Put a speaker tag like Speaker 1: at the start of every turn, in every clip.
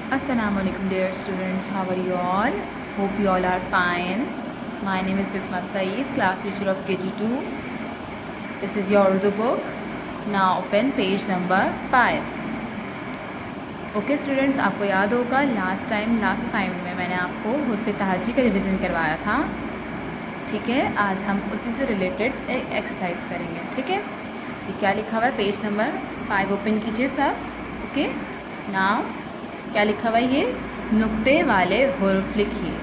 Speaker 1: Assalamualaikum dear students, how are you all? Hope you all are fine. My name is Bisma Saeed, class teacher of KG2. This is your Urdu book. Now open page number 5. Okay students, आपको याद होगा last assignment में मैंने आपको हुर्फ़ तहज्जी का revision करवाया था। ठीक है, आज हम उसी से रिलेटेड एक एक्सरसाइज करेंगे। ठीक है, ये क्या लिखा हुआ है, पेज नंबर 5 ओपन कीजिए सब। ओके, नाउ क्या लिखा हुआ है, ये नुक्ते वाले हुर्फ लिखिए।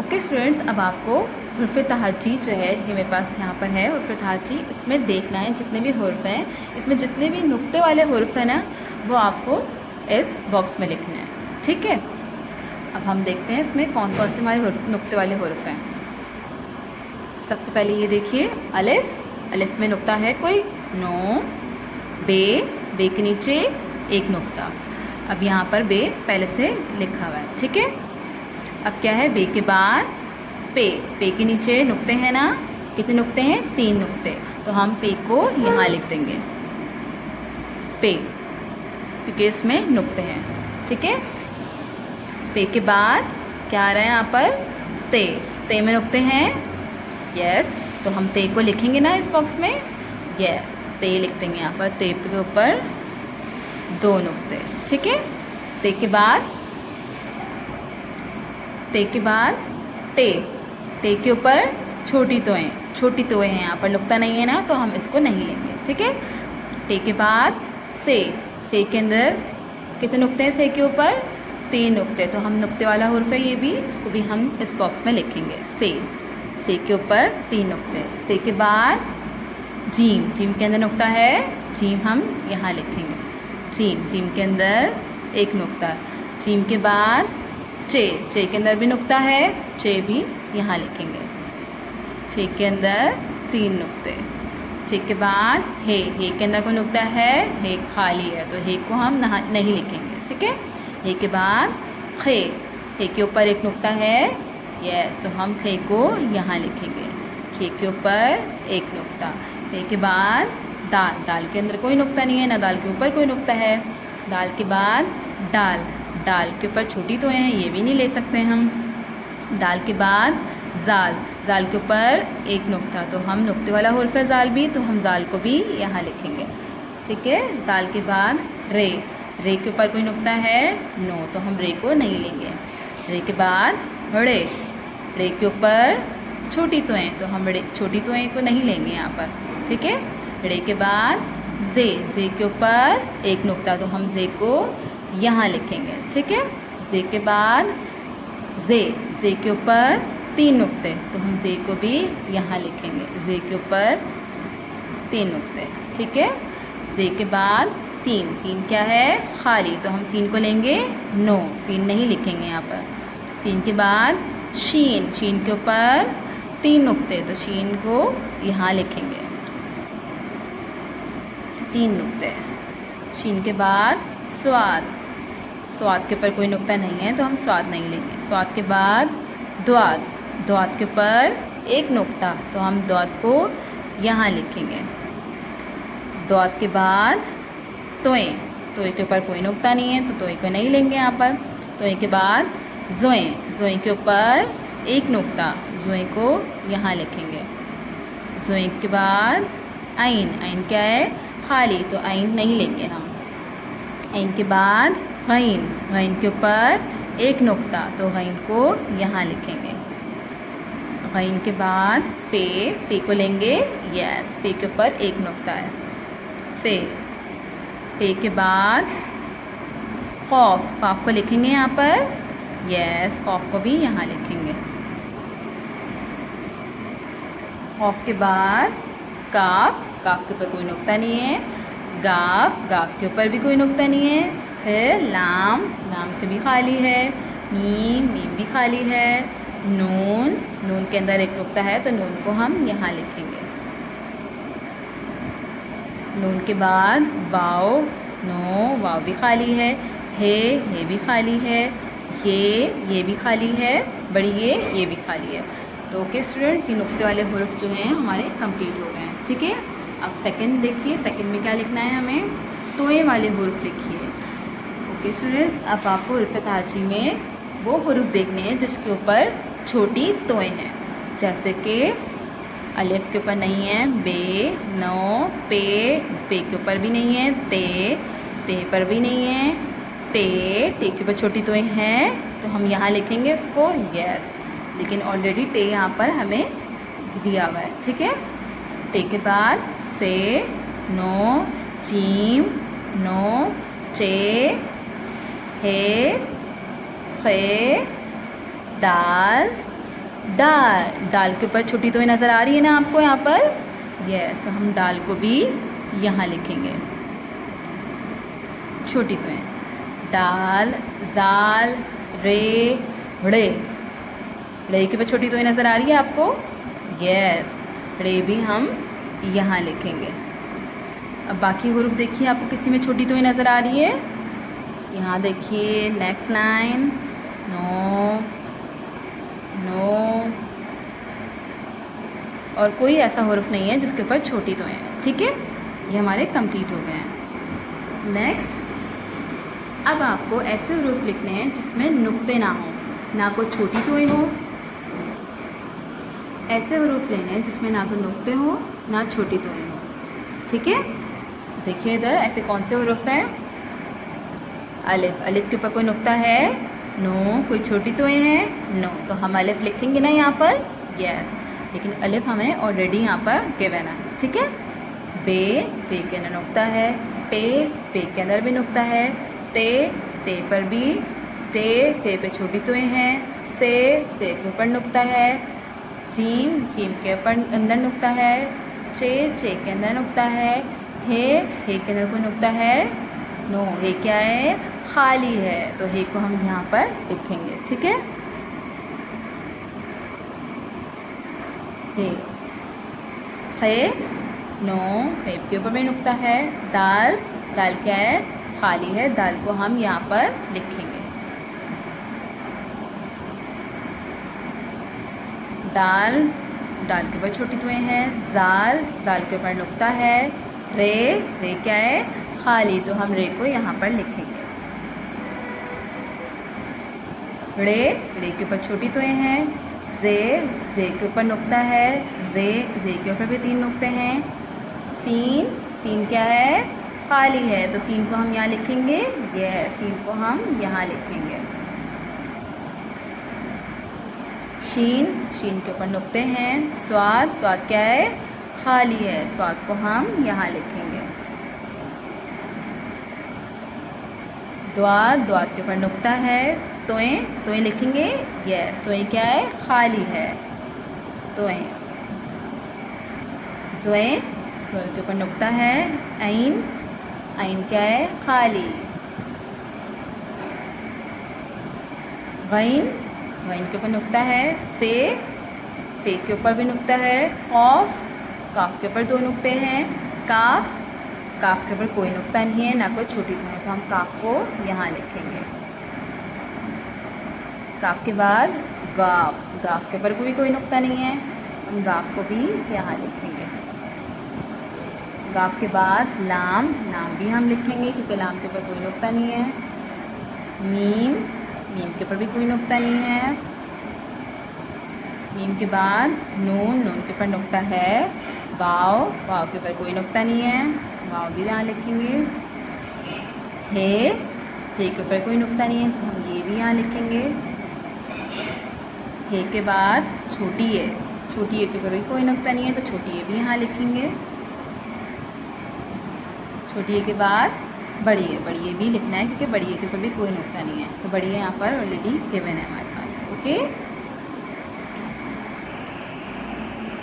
Speaker 1: ओके स्टूडेंट्स, अब आपको हुर्फ़ तहज्जी जो है ये मेरे पास यहाँ पर है हुर्फ़ तहज्जी, इसमें देखना है जितने भी हुर्फ हैं, इसमें जितने भी नुक्ते वाले हुर्फ हैं ना, वो आपको इस बॉक्स में लिखना है। ठीक है, अब हम देखते हैं इसमें कौन कौन से हमारे नुक्ते वाले हुर्फ हैं। सबसे पहले ये देखिए अलिफ, अलिफ में नुक्ता है कोई, नो। बे, बे के नीचे एक नुक्ता। अब यहाँ पर बे पहले से लिखा हुआ है। ठीक है, अब क्या है, बे के बाद पे, पे के नीचे नुक्ते हैं ना, कितने नुक्ते हैं, 3 नुक्ते, तो हम पे को यहाँ लिख देंगे पे, क्योंकि इसमें नुक्ते हैं। ठीक है, पे के बाद क्या आ रहा है यहाँ पर, ते, ते में नुक्ते हैं, यस, तो हम ते को लिखेंगे ना इस बॉक्स में, यस, ते लिख देंगे यहाँ पर, ते के ऊपर 2 नुक्ते। ठीक है, ते के बाद ते, ते के ऊपर छोटी तोएं हैं, यहाँ पर नुक्ता नहीं है ना, तो हम इसको नहीं लेंगे। ठीक है, ते के बाद से के अंदर कितने नुक्ते हैं, से के ऊपर 3 नुक्ते, तो हम नुक्ते वाला हुर्फ है ये भी, इसको भी हम इस बॉक्स में लिखेंगे। से के ऊपर 3 नुक्ते। से के बाद जीम, जीम के अंदर नुक्ता है, जीम हम यहाँ लिखेंगे, जीम के अंदर 1 नुक्ता। जीम के बाद चे के अंदर भी नुक्ता है, चे भी यहाँ लिखेंगे, चे के अंदर 3 नुक्ते। चे के बाद हे के अंदर कोई नुक्ता है, हे खाली है, तो हे को हम नहीं लिखेंगे। ठीक है, हे के बाद खे के ऊपर 1 नुक्ता है, यस, तो हम खे को यहाँ लिखेंगे, खे के ऊपर 1 नुक्ता। खे के बाद दाल के अंदर कोई नुक्ता नहीं है ना, दाल के ऊपर कोई नुक्ता है। दाल के बाद डाल के ऊपर छोटी तो हैं, ये भी नहीं ले सकते हम। दाल के बाद जाल के ऊपर 1 नुक्ता, तो हम नुक्ते वाला हुर्फ है जाल भी, तो हम जाल को भी यहाँ लिखेंगे। ठीक है, जाल के बाद रे के ऊपर कोई नुक्ता है, नो, तो हम रे को नहीं लेंगे। रे के बाद रे के ऊपर छोटी तोएं, तो हम छोटी तोएं को नहीं लेंगे यहाँ पर। ठीक है, रे के बाद जे के ऊपर 1 नुक्ता, तो हम जे को यहाँ लिखेंगे। ठीक है, जे के बाद जे के ऊपर 3 नुक्ते, तो हम जे को भी यहाँ लिखेंगे, जे के ऊपर 3 नुक्ते। ठीक है, जे के बाद सीन क्या है, खाली, तो हम सीन को लेंगे, नो, सीन नहीं लिखेंगे यहाँ पर। सीन के बाद शीन के ऊपर 3 नुक्ते, तो शीन को यहाँ लिखेंगे, 3 नुक्ते। शीन के बाद स्वाद के ऊपर कोई नुक्ता नहीं है, तो हम स्वाद नहीं लेंगे। स्वाद के बाद द्वाद के ऊपर 1 नुक्ता, तो हम द्वाद को यहाँ लिखेंगे। द्वाद के बाद तोए के ऊपर कोई नुक्ता नहीं है, तो तोए को नहीं लेंगे यहाँ पर। तोए के बाद जोए के ऊपर 1 नुक्ता, जोए को यहाँ लिखेंगे। जोए के बाद आइन क्या है, खाली, तो आइन नहीं लेंगे हम। आइन के बाद गैन के ऊपर 1 नुक्ता, तो गैन को यहाँ लिखेंगे। गैन के बाद फे को लेंगे, यस, फे के ऊपर 1 नुक्ता है, फे के बाद कॉफ को लिखेंगे यहाँ पर, यस, कॉफ को भी यहाँ लिखेंगे। कॉफ के बाद काफ के ऊपर कोई नुक्ता नहीं है। गाफ के ऊपर भी कोई नुक्ता नहीं है। फिर लाम के भी खाली है। मीम भी खाली है। नून के अंदर 1 नुक्ता है, तो नून को हम यहाँ लिखेंगे। नून के बाद वाव भी खाली है। हे भी खाली है। ये भी खाली है। बड़ी ये भी खाली है। तो ओके स्टूडेंट्स, ये नुक्ते वाले हुर्फ जो हैं हमारे कंप्लीट हो गए हैं। ठीक है, अब सेकंड देखिए, सेकंड में क्या लिखना है हमें, तोए वाले हुर्फ लिखिए। ओके स्टूडेंट्स, अब आपको हुरूफ ताजी में वो हुरूफ देखने हैं जिसके ऊपर छोटी तोएं हैं। जैसे कि अलिफ के ऊपर नहीं है, बे, नो, पे, पे के ऊपर भी नहीं है, ते पर भी नहीं है, टे के ऊपर छोटी तोएं हैं, तो हम यहाँ लिखेंगे इसको यस। लेकिन ऑलरेडी टे यहाँ पर हमें दिया हुआ है, ठीक है। टे के बाद से, नो, जीम, नो, चे, हे, खे, दाल, दाल के ऊपर छोटी तोएं नज़र आ रही है ना आपको यहाँ पर, यस। तो हम दाल को भी यहाँ लिखेंगे छोटी तोएं। दाल, जाल, रे, रे के ऊपर छोटी तोएं नज़र आ रही है आपको, यस। रे भी हम यहाँ लिखेंगे। अब बाकी हुरूफ देखिए, आपको किसी में छोटी तोएं नज़र आ रही है? यहाँ देखिए नेक्स्ट लाइन, नो, नो, और कोई ऐसा हुरूफ नहीं है जिसके ऊपर छोटी तोएं हैं, ठीक है। ये हमारे कंप्लीट हो गए हैं। नेक्स्ट, अब आपको ऐसे हुरूफ लिखने हैं जिसमें नुक्ते ना हो, ना कोई छोटी तोएं हो। ऐसे हुरूफ लेने हैं जिसमें ना तो नुक्ते हो ना छोटी तोएं हो, ठीक है। देखिए इधर ऐसे कौन से हुरूफ हैं? अलिफ, अलिफ के ऊपर कोई नुक्ता है? नो। कोई छोटी तोएं हैं? नो। तो हम अलिफ लिखेंगे ना यहाँ पर, यस। लेकिन अलिफ हमें ऑलरेडी यहाँ पर गिवन है, ठीक है। बे, बे के अंदर नुक्ता है, पे के अंदर भी नुक्ता है, ते पर भी, ते पे छोटी तोएं हैं, से के ऊपर नुक्ता है, जीम के ऊपर अंदर नुक्ता है, चे के अंदर नुक्ता है, हे के अंदर कोई नुक्ता है? नो। हे क्या है? खाली है, तो हे को हम यहाँ पर लिखेंगे, ठीक है। हे, खे, नो, हे के ऊपर भी नुक्ता है, दाल क्या है? खाली है, दाल को हम यहाँ पर लिखेंगे। दाल के ऊपर छोटी तोएं हैं, जाल के ऊपर नुक्ता है, रे क्या है? खाली, तो हम रे को यहाँ पर लिखेंगे। रे के ऊपर छोटी तोएं हैं, जे के ऊपर नुक्ता है, जे के ऊपर भी 3 नुक्ते हैं, सीन क्या है? खाली है, तो सीन को हम यहाँ लिखेंगे, ये सीन को हम यहाँ लिखेंगे। शीन के ऊपर नुक्ते हैं, स्वाद क्या है? खाली है, स्वाद को हम यहाँ लिखेंगे। द्वाद के ऊपर नुक्ता है, तोएं लिखेंगे, यस। तोएं क्या है? खाली है, तोएं। ज़ोएं के ऊपर नुक्ता है, ऐन क्या है? खाली। गैन के ऊपर नुक्ता है, फे के ऊपर भी नुक्ता है, काफ के ऊपर 2 नुक्ते हैं, काफ के ऊपर कोई नुक्ता नहीं है, ना कोई छोटी तो है, तो हम काफ को यहाँ लिखेंगे। काफ के बाद गाफ के ऊपर भी कोई नुक्ता नहीं है, हम गाफ को भी यहाँ लिखेंगे। गाफ के बाद लाम भी हम लिखेंगे क्योंकि लाम के ऊपर कोई नुक्ता नहीं है। मीम के ऊपर भी कोई नुक्ता नहीं है। मीम के बाद नून के ऊपर नुक्ता है। वाव के ऊपर कोई नुक्ता नहीं है, वाव भी यहाँ लिखेंगे। हे के ऊपर कोई नुक्ता नहीं है, तो हम ये भी यहाँ लिखेंगे। हे के बाद छोटी ए के ऊपर भी कोई नुक्ता नहीं है, तो छोटी ए भी यहाँ लिखेंगे। छोटी ए के बाद बड़ी ए भी लिखना है क्योंकि बड़ी ए के ऊपर भी कोई नुक्ता नहीं है, तो बड़ी ए यहाँ पर ऑलरेडी गिवन है हमारे पास।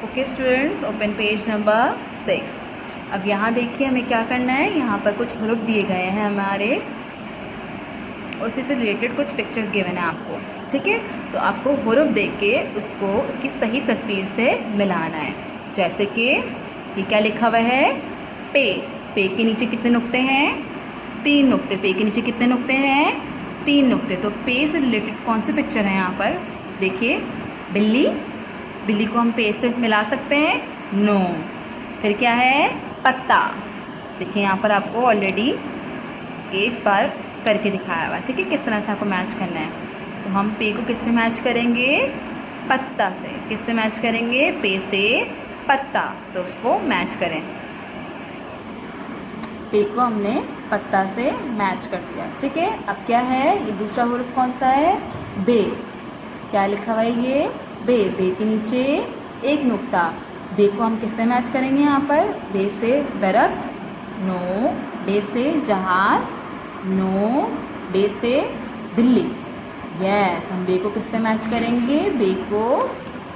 Speaker 1: Okay students, open page number 6। अब यहाँ देखिए हमें क्या करना है, यहाँ पर कुछ हुरूफ दिए गए हैं हमारे, उसी से रिलेटेड कुछ पिक्चर्स गिवन है आपको, ठीक है। तो आपको हुरूफ देख के उसको उसकी सही तस्वीर से मिलाना है। जैसे कि ये क्या लिखा हुआ है? पे के नीचे कितने नुक्ते हैं? 3 नुक्ते। पे के नीचे कितने नुक्ते हैं? 3 नुक्ते। तो पे से रिलेटेड कौन से पिक्चर हैं यहाँ पर? देखिए बिल्ली को हम पे से मिला सकते हैं? नो। फिर क्या है? पत्ता। देखिए यहाँ पर आपको ऑलरेडी एक बार करके दिखाया हुआ, ठीक है। किस तरह से आपको मैच करना है। तो हम पे को किससे मैच करेंगे, पत्ता से। किससे मैच करेंगे, पे से पत्ता, तो उसको मैच करें। पे को हमने पत्ता से मैच कर दिया, ठीक है। अब क्या है, ये दूसरा हुर्फ कौन सा है, बे। क्या लिखा हुआ है ये, बे। बे के नीचे एक नुक्ता। बे को हम किससे मैच करेंगे यहाँ पर, बे से दरख्त, नो। बे से जहाज, नो। बे से बिल्ली, यस। हम बे को किससे मैच करेंगे, बे को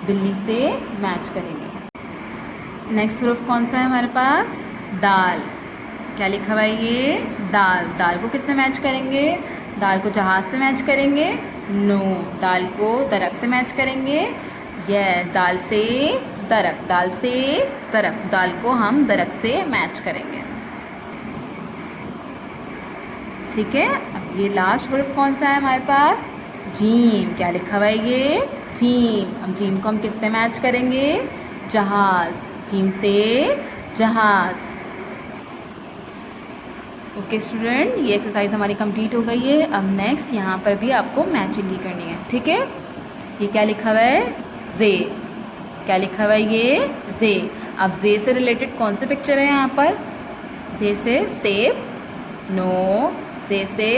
Speaker 1: बिल्ली से मैच करेंगे। नेक्स्ट हुर्फ कौन सा है हमारे पास, दाल। क्या लिखा हुआ है ये, दाल। दाल को किससे मैच करेंगे, दाल को जहाज से मैच करेंगे, नो। दाल को दरख्त से मैच करेंगे, यस। दाल से दरख्त, दाल से दरख्त। दाल को हम दरख्त से मैच करेंगे, ठीक है। अब ये लास्ट हुर्फ कौन सा है हमारे पास, जीम। क्या लिखा हुआ है ये, जीम। अब जीम को हम किससे मैच करेंगे, जहाज। जीम से जहाज। ओके स्टूडेंट, ये एक्सरसाइज हमारी कंप्लीट हो गई है। अब नेक्स्ट यहाँ पर भी आपको मैचिंग ही करनी है, ठीक है। ये क्या लिखा हुआ है, जे। क्या लिखा हुआ है ये, जे। अब जे से रिलेटेड कौन से पिक्चर है यहाँ पर, जे से सेब, नो। जे से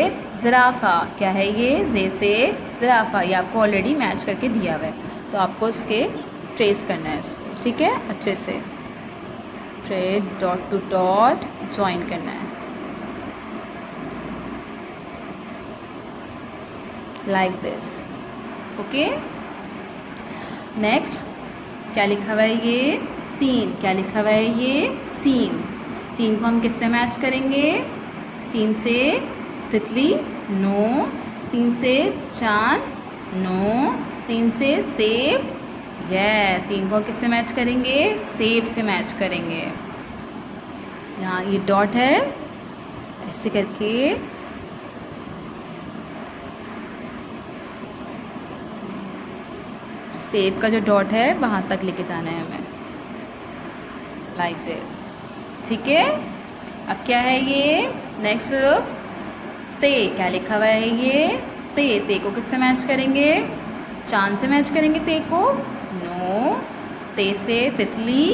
Speaker 1: ज़राफ़ा। क्या है ये, जे से ज़राफ़ा। ये आपको ऑलरेडी मैच करके दिया हुआ है, तो आपको इसके ट्रेस करना है इसको, ठीक है। अच्छे से trace, dot to dot join करना है, लाइक दिस, ओके। नेक्स्ट क्या लिखा हुआ है ये, सीन। क्या लिखा हुआ है ये, सीन। सीन को हम किससे मैच करेंगे, सीन से तितली, नो। सीन से चांद, नो। सीन से सेब, यस। सीन को किससे मैच करेंगे, सेब से मैच करेंगे। यहाँ ये डॉट है, ऐसे करके सेब का जो डॉट है वहाँ तक लेके जाना है हमें, लाइक दिस, ठीक है। अब क्या है ये, नेक्स्ट हुर्फ ते। क्या लिखा हुआ है ये, ते। ते को किससे मैच करेंगे, चांद से मैच करेंगे ते को, नो। ते से तितली,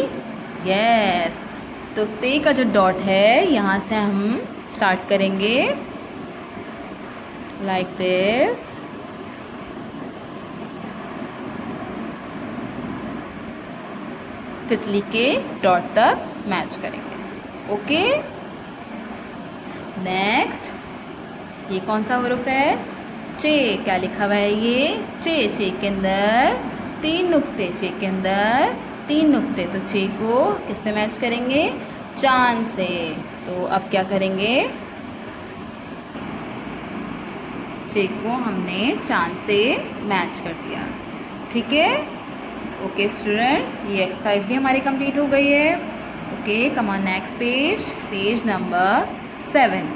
Speaker 1: यस। तो ते का जो डॉट है यहाँ से हम स्टार्ट करेंगे, लाइक दिस, तितली के डॉट तक मैच करेंगे, ओके। नेक्स्ट ये कौन सा हुर्फ है, चे। क्या लिखा हुआ है ये, चे। चे के अंदर तीन नुक्ते, चे के अंदर तीन नुक्ते। तो चे को किससे मैच करेंगे, चांद से। तो अब क्या करेंगे, चे को हमने चांद से मैच कर दिया, ठीक है। ओके स्टूडेंट्स, ये एक्सरसाइज भी हमारी कंप्लीट हो गई है। Okay, come on next page, page number 7।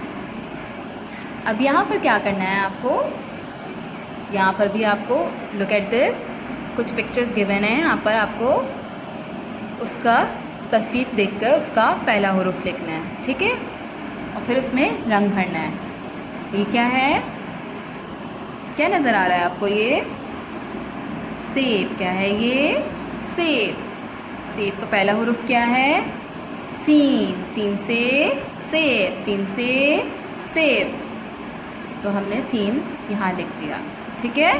Speaker 1: अब यहाँ पर क्या करना है आपको, यहाँ पर भी आपको लुक एट दिस, कुछ पिक्चर्स गिवन है। यहाँ पर आपको उसका तस्वीर देखकर उसका पहला हुर्फ लिखना है, ठीक है। और फिर उसमें रंग भरना है। ये क्या है, क्या नज़र आ रहा है आपको, ये सेब। क्या है ये, सेब। सेब का पहला हुर्फ क्या है, सीन। सीन से सेब, सीन से सेब। तो हमने सीन यहाँ लिख दिया, ठीक है।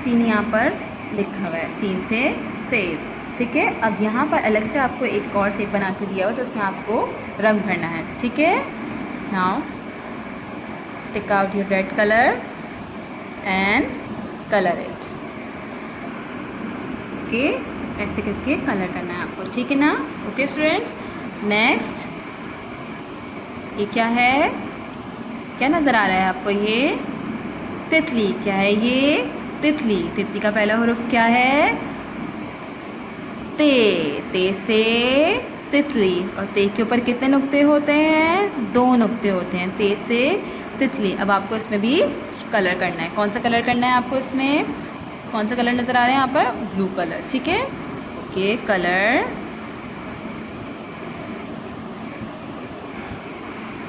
Speaker 1: सीन यहाँ पर लिखा हुआ है, सीन से सेब, ठीक है। अब यहाँ पर अलग से आपको एक और सेब बना के दिया हुआ, तो उसमें आपको रंग भरना है, ठीक है। Now take out your red colour and colour it, okay. ऐसे करके कलर करना है आपको, ठीक है ना। ओके स्टूडेंट्स, नेक्स्ट ये क्या है, क्या नज़र आ रहा है आपको, ये तितली। क्या है ये, तितली। तितली का पहला हुर्फ क्या है, ते। ते से तितली। और ते के ऊपर कितने नुक्ते होते हैं, 2 नुक्ते होते हैं। ते से तितली। अब आपको इसमें भी कलर करना है। कौन सा कलर करना है आपको, इसमें कौन सा कलर नज़र आ रहा है यहाँ पर, ब्लू कलर, ठीक है। Okay, colour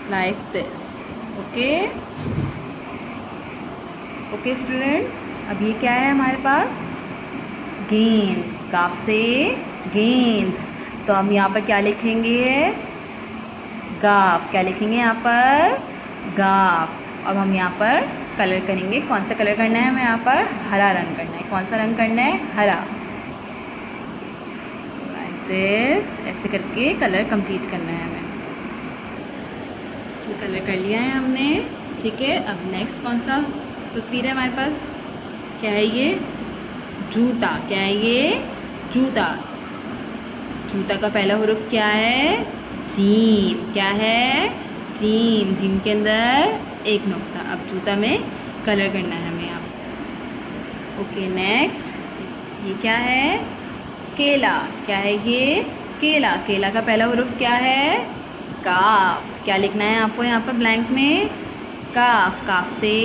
Speaker 1: like this. Okay, okay student, अब ये क्या है हमारे पास? गेंद, काफ से गेंद। तो हम यहाँ पर क्या लिखेंगे? गाफ। क्या लिखेंगे यहाँ पर? गाफ। अब हम यहाँ पर कलर करेंगे। कौन सा कलर करना है हमें? यहाँ पर हरा रंग करना है। कौन सा रंग करना है? हरा। लाइक दिस, ऐसे करके कलर कंप्लीट करना है हमें। ये कलर कर लिया है हमने, ठीक है। अब नेक्स्ट कौन सा तस्वीर है हमारे पास? क्या है ये? जूता। क्या है ये? जूता। जूता का पहला हुरुफ क्या है? जीम। क्या है? जीम। जीम के अंदर एक नुक्ता। अब जूता में कलर करना है हमें यहाँ। ओके नेक्स्ट, ये क्या है? केला। क्या है ये? केला। केला का पहला हुरुफ क्या है? काफ। क्या लिखना है आपको यहाँ पर ब्लैंक में? काफ। काफ से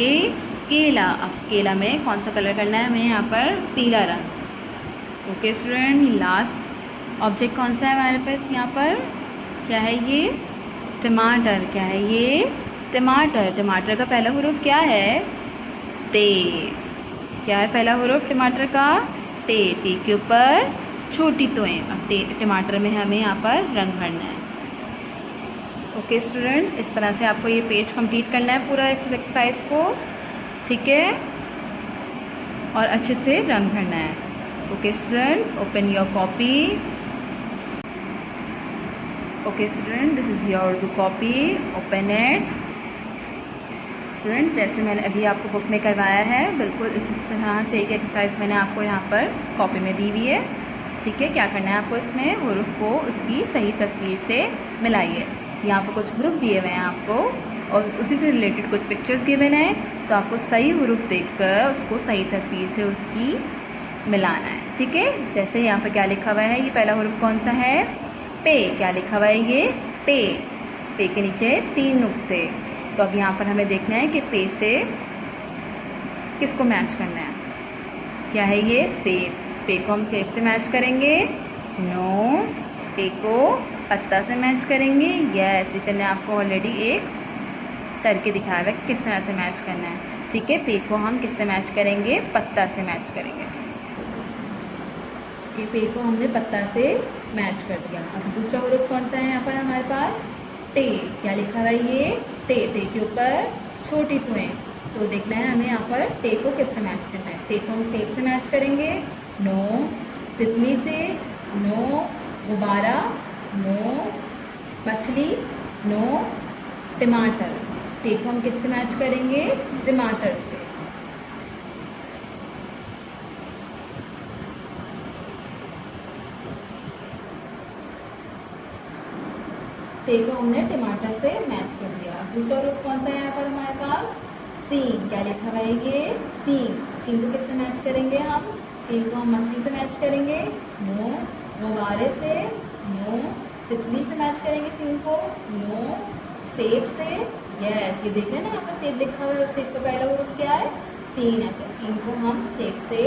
Speaker 1: केला। अब केला में कौन सा कलर करना है हमें? यहाँ पर पीला रंग। ओके स्टूडेंट, लास्ट ऑब्जेक्ट कौन सा है हमारे पास यहाँ पर? क्या है ये? टमाटर। क्या है ये? टमाटर। टमाटर का पहला हुरुफ क्या है? टे। क्या है पहला हुरुफ टमाटर का? टे। टे के ऊपर छोटी तोएं। अब टमाटर में हमें यहाँ पर रंग भरना है। ओके स्टूडेंट, इस तरह से आपको ये पेज कंप्लीट करना है पूरा इस एक्सरसाइज को, ठीक है, और अच्छे से रंग भरना है। Okay student, open your copy. Okay student, this is your Urdu copy, open it. Student, जैसे मैंने अभी आपको बुक में करवाया है, बिल्कुल इसी तरह से एक एक्सरसाइज मैंने आपको यहाँ पर कॉपी में दी हुई है, ठीक है। क्या करना है आपको? इसमें हुरुफ को उसकी सही तस्वीर से मिलाइए। यहाँ पर कुछ हुरुफ दिए हुए हैं आपको, और उसी से रिलेटेड कुछ पिक्चर्स गिवन हैं, तो आपको सही हुरुफ देखकर उसको सही तस्वीर से उसकी मिलाना है, ठीक है। जैसे यहाँ पर क्या लिखा हुआ है? ये पहला हुरुफ कौन सा है? पे। क्या लिखा हुआ है ये? पे। पे के नीचे 3 नुक्ते। तो अब यहाँ पर हमें देखना है कि पे से किसको मैच करना है। क्या है ये? सेब। पे को हम सेब से मैच करेंगे? नो। पे को पत्ता से मैच करेंगे? यस। टीचर ने आपको ऑलरेडी एक करके दिखाया है किस तरह से मैच करना है, ठीक है। पे को हम किससे मैच करेंगे? पत्ता से मैच करेंगे। कि पे को हमने पत्ता से मैच कर दिया। अब दूसरा हुरुफ कौन सा है यहाँ पर हमारे पास? टे। क्या लिखा हुआ है ये? टे। टे के ऊपर छोटी तोएं। तो देखना है हमें यहाँ पर टे को किससे मैच करना है। टे को हम सेब से मैच करेंगे? नो। तितली से? नो। गुब्बारा? नो। मछली? नो। टमाटर। टे को हम किससे मैच करेंगे? टमाटर से। टे को हमने टमाटर से मैच कर दिया। अब दूसरा हुरुफ कौन सा है यहाँ पर हमारे पास? सीन। क्या लिखा हुआ है ये? सीन। सीन को किससे मैच करेंगे हम? सीन को हम मछली से मैच करेंगे? नो। गुब्बारे से? नो। तितली से मैच करेंगे सीन को? नो। सेब से? यस। ये देख रहे हैं ना यहाँ पर सेब लिखा हुआ है, और सेब का पहला हुरुफ क्या है? सीन है। तो सीन को हम सेब से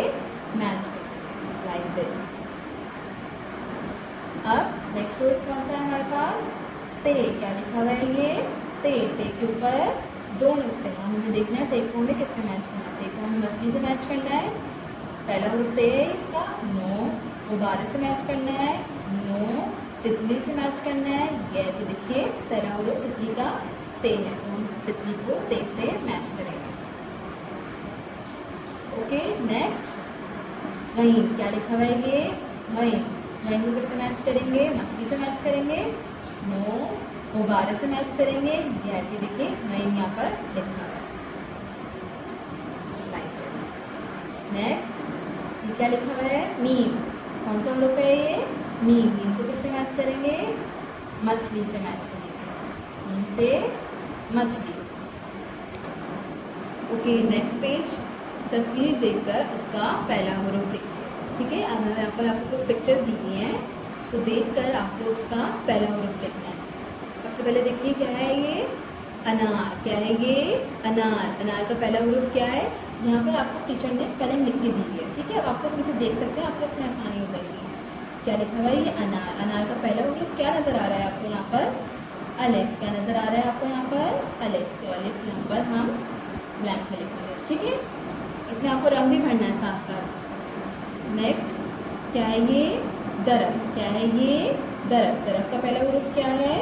Speaker 1: मैच करेंगे लाइक दिस। अब नेक्स्ट हुरुफ कौन सा है हमारे पास? ते। क्या लिखा हुआ है ये? ते। ते के ऊपर 2 नुक्ते हैं। हमें देखना है ते को हमें किससे मैच करना है। ते को हमें मछली से मैच करना है? पहला हुरुफ ते है इसका? नो। गुब्बारे से मैच करना है? नो। तितली से मैच करना है? यस। ये देखिए पहला हुरुफ तितली का ते है, तो हम तितली को ते से मैच करेंगे। ओके नेक्स्ट, वहीं। क्या लिखा हुआ है ये? वहीं। वहीं को किससे मैच करेंगे? मछली से मैच करेंगे? नो। गुब्बारे से मैच करेंगे? यस। ये देखिए वहीं यहाँ पर लिखा हुआ है लाइक दिस। नेक्स्ट, ये क्या लिखा हुआ है? मीम। कौन सा हुरुफ है ये? मीम। मीम को किससे मैच करेंगे? मछली से मैच करेंगे। मीम से मछली। ओके नेक्स्ट पेज, तस्वीर देखकर उसका पहला हुरुफ लिखिए, ठीक है। अब यहाँ पर आपको कुछ पिक्चर्स दी हुई हैं, उसको देखकर आपको उसका पहला हुरुफ लिखना है। सबसे पहले देखिए क्या है ये? अनार। क्या है ये? अनार। अनार का पहला हुरुफ क्या है? यहाँ पर आपको टीचर ने स्पेलिंग लिख के दी है, ठीक है। अब आपको इसमें से देख सकते हैं, आपको इसमें आसानी हो जाएगी। क्या लिखा हुआ है ये? अनार। अनार का पहला हुरुफ क्या नज़र आ रहा है आपको यहाँ पर? अलिफ क्या नज़र आ रहा है आपको यहाँ पर? अलिफ। तो अलिफ यहाँ पर हम ब्लैंक में लिखेंगे, ठीक है। इसमें आपको रंग भी भरना है साथ साथ। नेक्स्ट क्या है ये? दरख। क्या है ये? दरख। दरख का पहला हुरूफ क्या है?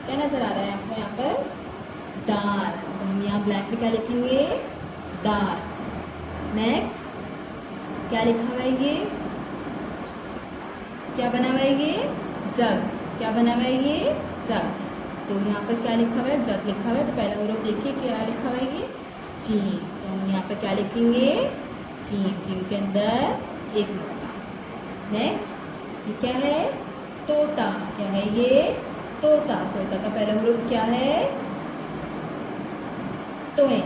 Speaker 1: क्या नज़र आ रहा है आपको यहाँ पर? दाल। तो हम यहाँ ब्लैंक में क्या लिखेंगे? दाल। नेक्स्ट क्या लिखा हुआ है ये? क्या बना हुआ है ये? जग। क्या बना हुआ है ये? जग। तो यहाँ पर क्या लिखा हुआ है? जग लिखा हुआ है। तो पहला हुरूफ देखिए क्या लिखा हुआ है ये? जीम। तो हम यहाँ पर क्या लिखेंगे? जीम। जीम के अंदर एक नुक्ता। नेक्स्ट ये क्या है? तोता। क्या है ये? तोता। तोता का पहला हुरूफ क्या है? तोए।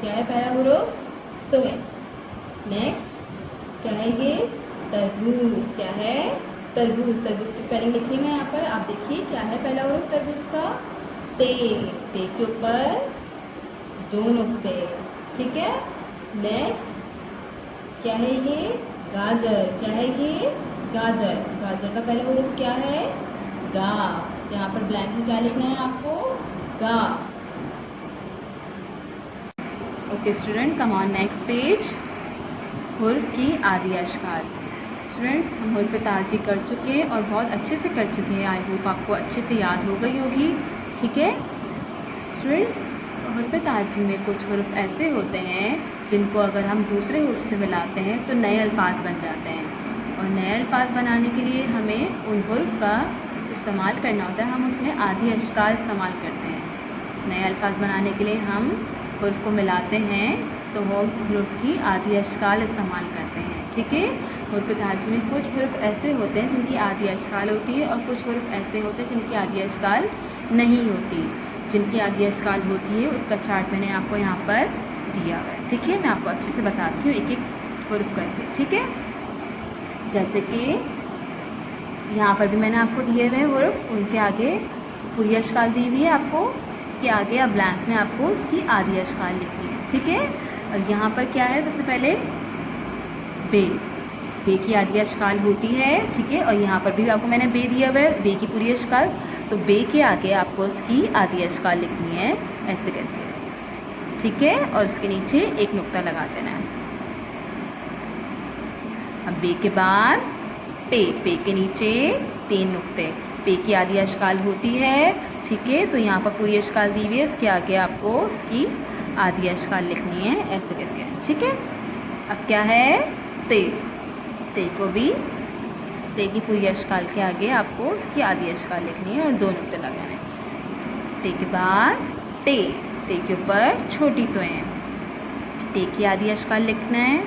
Speaker 1: क्या है पहला हुरूफ? तोए। नेक्स्ट क्या है ये? तरबूज। क्या है? तरबूज। तरबूज की स्पेलिंग लिखी है यहाँ पर, आप देखिए क्या है पहला हुरूफ तरबूज का? ते। ते के ऊपर दो नुक्ते, ठीक है। नेक्स्ट क्या है ये? गाजर। क्या है ये? गाजर। गाजर का पहला हुरूफ क्या है? गा। यहाँ पर ब्लैंक में क्या लिखना है आपको? गा। Okay student, come on next page. हुर्फ की आदि अशकाल। स्टूडेंट्स, हम हुर्फ ताजी कर चुके हैं और बहुत अच्छे से कर चुके हैं। आई होप आपको अच्छे से याद हो गई होगी, ठीक है। स्टूडेंट्स, हुर्फ ताजी में कुछ हुर्फ ऐसे होते हैं जिनको अगर हम दूसरे हुर्फ से मिलाते हैं तो नए अल्फाज बन जाते हैं, और नए अल्फाज बनाने के लिए हमें उन हुर्फ का इस्तेमाल करना होता है। हम उसमें आदि अशकाल इस्तेमाल करते हैं। नए अल्फाज बनाने के लिए हम हुर्फ को मिलाते हैं तो वो हुर्फ की आदि अशकाल इस्तेमाल करते हैं, ठीक है। हुर्फ ताजी में कुछ हुर्फ ऐसे होते हैं जिनकी आदि अशकाल होती है और कुछ हुर्फ ऐसे होते हैं जिनकी आदि अशकाल नहीं होती। जिनकी आदि अशकाल होती है उसका चार्ट मैंने आपको यहाँ पर दिया हुआ है, ठीक है। मैं आपको अच्छे से बताती हूँ एक एक हुर्फ करके, ठीक है। जैसे कि यहाँ पर भी मैंने आपको दिए हुए हुर्फ, उनके आगे पूरी अशकाल दी हुई है आपको, उसके आगे अब ब्लैंक में आपको उसकी आदि अशकाल लिखनी है, ठीक है। और यहाँ पर क्या है? सबसे पहले बे। बे की आदि अशकाल होती है, ठीक है। और यहाँ पर भी आपको मैंने बे दिया हुआ है, बे की पूरी अशकाल। तो बे के आगे आपको उसकी आदि अशकाल लिखनी है ऐसे करके, ठीक है। और उसके नीचे एक नुक्ता लगा देना है। अब बे के बाद पे। पे के नीचे 3 नुक्ते। पे की आदि अशकाल होती है, ठीक है। तो यहाँ पर पूरी अशकाल दी हुई है, इसके आगे आपको उसकी आदि अशकाल लिखनी है ऐसे करके, ठीक है। अब क्या है? ते। ते को भी, ते की पूरी अशकाल के आगे आपको उसकी आदि अशकाल लिखनी है और 2 नुक्ते लगाने। ते के बाद टे। टे के ऊपर छोटी तोएं। टे की आदि अशकाल लिखना है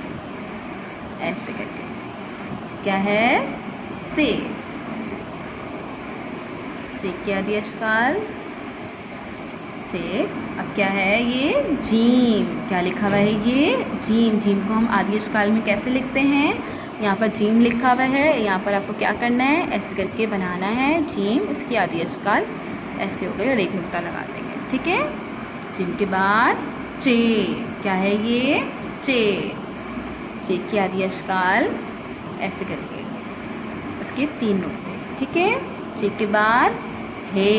Speaker 1: ऐसे करके। क्या है? से। से की आदि अशकाल से। अब क्या है ये? जीम। क्या लिखा हुआ है ये? जीम। जीम को हम आदि अशकाल में कैसे लिखते हैं? यहाँ पर जीम लिखा हुआ है, यहाँ पर आपको क्या करना है? ऐसे करके बनाना है जीम, उसकी आदि अशकाल ऐसे हो गई और एक नुक्ता लगा देंगे, ठीक है। जीम के बाद चे। क्या है ये? चे। चे की आदि अशकाल ऐसे करके, उसके 3 नुक्ते, ठीक है। चे के बाद हे।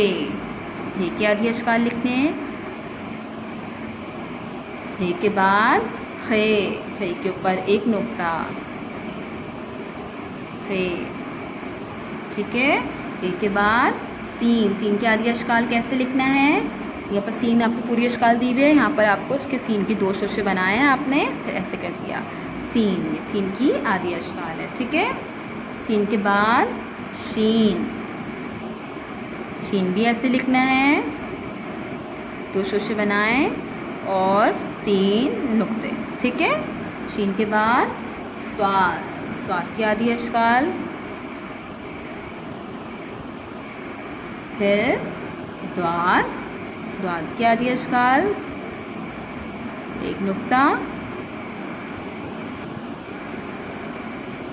Speaker 1: हे की आदि अशकाल लिखने हैं। हे के बाद खे। खे के ऊपर एक नुक्ता, खे, ठीक है। हे के बाद सीन। सीन की आदि अशकाल कैसे लिखना है? यहाँ पर सीन आपको पूरी अशकाल दी हुई है, यहाँ पर आपको उसके सीन की 2 शोशे बनाए हैं आपने, फिर ऐसे कर दिया सीन। ये सीन की आदि अशकाल है, ठीक है। सीन के बाद शीन। शीन भी ऐसे लिखना है, 2 शोशे बनाए और 3 नुक्ते, ठीक है। शीन के बाद स्वाद। स्वाद की आदि अशकाल, फिर द्वाद। द्वाद की आदि अशकाल, एक नुक्ता,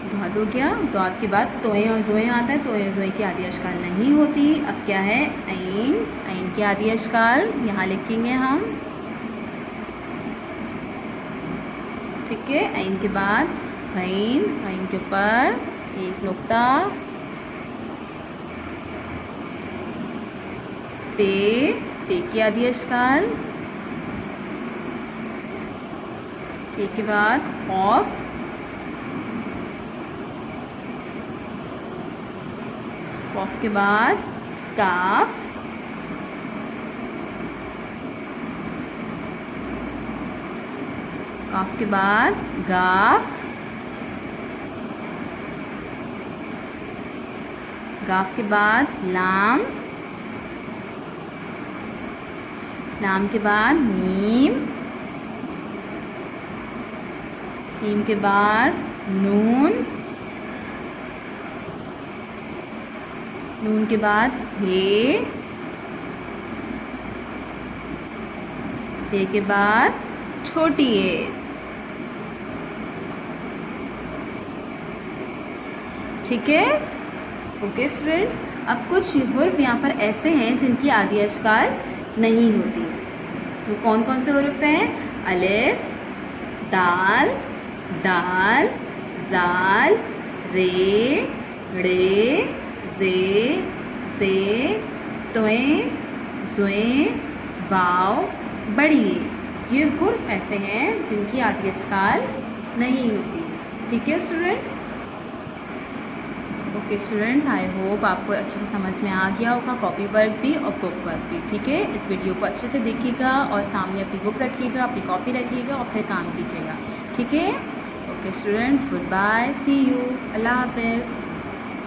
Speaker 1: द्वाद हो गया। द्वाद के बाद तोएं और जोएं आता है, तोएं और जोएं की आदि अशकाल नहीं होती। अब क्या है? ऐन। ऐन की आदि अशकाल यहाँ लिखेंगे हम, ठीक है। ऐन के बाद ऐन। ऐन के ऊपर एक नुक्ता, फे की आदि अश्काल, फे के बाद ऑफ, ऑफ के बाद काफ, काफ के बाद गाफ, गाफ के बाद लाम, लाम के बाद मीम, मीम के बाद नून, नून के बाद हे, हे के बाद छोटी ए। ठीक है, ओके स्टूडेंट्स। अब कुछ हुर्फ यहाँ पर ऐसे हैं जिनकी आदि अश्काल नहीं होती। वो कौन कौन से हुर्फ हैं? अलिफ, दाल, दाल, जाल, रे, रे, जे, तोएं, जुएं, वाव, बड़ी। ये हुर्फ ऐसे हैं जिनकी आदि अश्काल नहीं होती। ठीक है students, okay students, I hope आपको अच्छे से समझ में आ गया होगा, कॉपी वर्क भी और बुक वर्क भी। ठीक है, इस वीडियो को अच्छे से देखिएगा और सामने अपनी बुक रखिएगा, अपनी कॉपी रखिएगा और फिर काम कीजिएगा। ठीक है, okay students, goodbye, see you, अल्लाह हाफिज़।